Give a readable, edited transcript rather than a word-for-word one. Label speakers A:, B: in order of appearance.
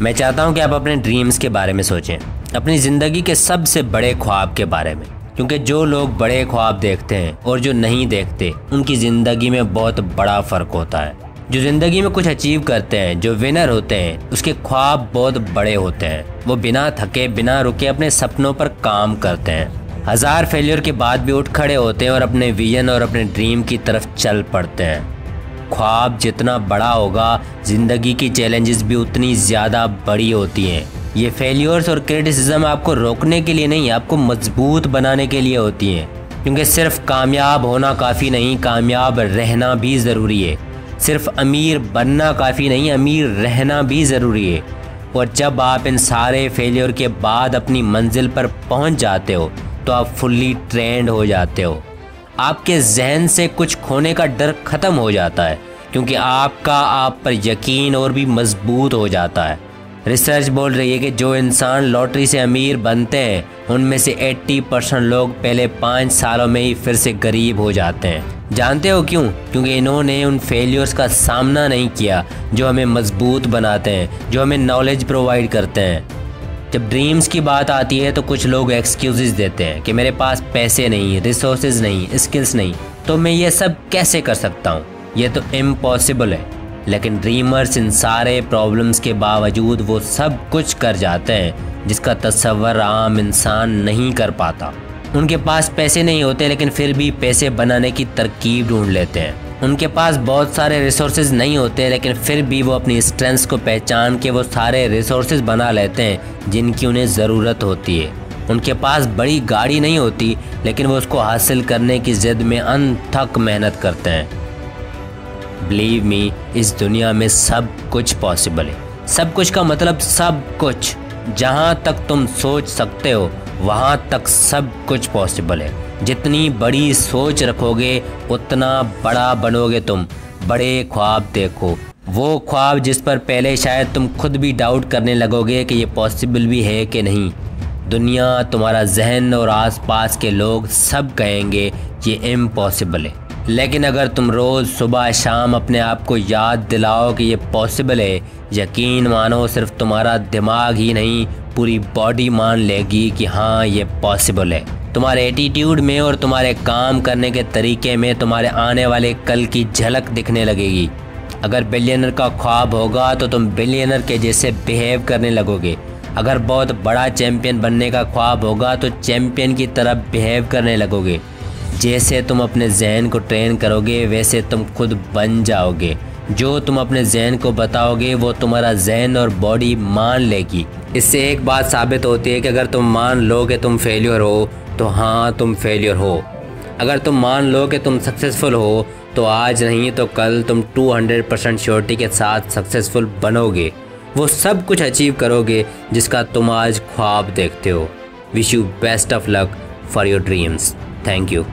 A: मैं चाहता हूँ कि आप अपने ड्रीम्स के बारे में सोचें, अपनी ज़िंदगी के सबसे बड़े ख्वाब के बारे में, क्योंकि जो लोग बड़े ख्वाब देखते हैं और जो नहीं देखते उनकी ज़िंदगी में बहुत बड़ा फ़र्क होता है। जो ज़िंदगी में कुछ अचीव करते हैं, जो विनर होते हैं, उसके ख्वाब बहुत बड़े होते हैं। वो बिना थके बिना रुके अपने सपनों पर काम करते हैं, 1000 फेलियर के बाद भी उठ खड़े होते हैं और अपने विजन और अपने ड्रीम की तरफ चल पड़ते हैं। ख्वाब जितना बड़ा होगा, ज़िंदगी की चैलेंजेस भी उतनी ज़्यादा बड़ी होती हैं। ये फेलियर्स और क्रिटिसिज्म आपको रोकने के लिए नहीं, आपको मजबूत बनाने के लिए होती हैं। क्योंकि सिर्फ कामयाब होना काफ़ी नहीं, कामयाब रहना भी ज़रूरी है। सिर्फ अमीर बनना काफ़ी नहीं, अमीर रहना भी ज़रूरी है। और जब आप इन सारे फेलियर के बाद अपनी मंजिल पर पहुंच जाते हो तो आप फुल्ली ट्रेंड हो जाते हो। आपके जहन से कुछ खोने का डर ख़त्म हो जाता है, क्योंकि आपका आप पर यकीन और भी मजबूत हो जाता है। रिसर्च बोल रही है कि जो इंसान लॉटरी से अमीर बनते हैं उनमें से 80% लोग पहले 5 सालों में ही फिर से गरीब हो जाते हैं। जानते हो क्यों? क्योंकि इन्होंने उन फेलियर्स का सामना नहीं किया जो हमें मजबूत बनाते हैं, जो हमें नॉलेज प्रोवाइड करते हैं। जब ड्रीम्स की बात आती है तो कुछ लोग एक्सक्यूज़ेस देते हैं कि मेरे पास पैसे नहीं, रिसोर्सेज नहीं, स्किल्स नहीं, तो मैं ये सब कैसे कर सकता हूँ, ये तो इम्पॉसिबल है। लेकिन ड्रीमर्स इन सारे प्रॉब्लम्स के बावजूद वो सब कुछ कर जाते हैं जिसका तस्वर आम इंसान नहीं कर पाता। उनके पास पैसे नहीं होते लेकिन फिर भी पैसे बनाने की तरकीब ढूंढ लेते हैं। उनके पास बहुत सारे रिसोर्सेज नहीं होते लेकिन फिर भी वो अपनी स्ट्रेंथ्स को पहचान के वो सारे रिसोर्सेज बना लेते हैं जिनकी उन्हें ज़रूरत होती है। उनके पास बड़ी गाड़ी नहीं होती लेकिन वो उसको हासिल करने की ज़िद में अनथक मेहनत करते हैं। बिलीव मी, इस दुनिया में सब कुछ पॉसिबल है। सब कुछ का मतलब सब कुछ। जहाँ तक तुम सोच सकते हो वहाँ तक सब कुछ पॉसिबल है। जितनी बड़ी सोच रखोगे उतना बड़ा बनोगे तुम। बड़े ख्वाब देखो, वो ख्वाब जिस पर पहले शायद तुम खुद भी डाउट करने लगोगे कि ये पॉसिबल भी है कि नहीं। दुनिया, तुम्हारा जहन और आसपास के लोग सब कहेंगे ये इम्पॉसिबल है। लेकिन अगर तुम रोज़ सुबह शाम अपने आप को याद दिलाओ कि ये पॉसिबल है, यकीन मानो सिर्फ तुम्हारा दिमाग ही नहीं पूरी बॉडी मान लेगी कि हाँ ये पॉसिबल है। तुम्हारे एटीट्यूड में और तुम्हारे काम करने के तरीके में तुम्हारे आने वाले कल की झलक दिखने लगेगी। अगर बिलियनर का ख्वाब होगा तो तुम बिलियनर के जैसे बिहेव करने लगोगे। अगर बहुत बड़ा चैम्पियन बनने का ख्वाब होगा तो चैम्पियन की तरह बिहेव करने लगोगे। जैसे तुम अपने जहन को ट्रेन करोगे वैसे तुम खुद बन जाओगे। जो तुम अपने जहन को बताओगे वो तुम्हारा जहन और बॉडी मान लेगी। इससे एक बात साबित होती है कि अगर तुम मान लो कि तुम फेलियर हो तो हाँ तुम फेलियर हो। अगर तुम मान लो कि तुम सक्सेसफुल हो तो आज नहीं तो कल तुम 200% श्योरिटी के साथ सक्सेसफुल बनोगे। वो सब कुछ अचीव करोगे जिसका तुम आज ख्वाब देखते हो। Wish you best of luck for your dreams. Thank you.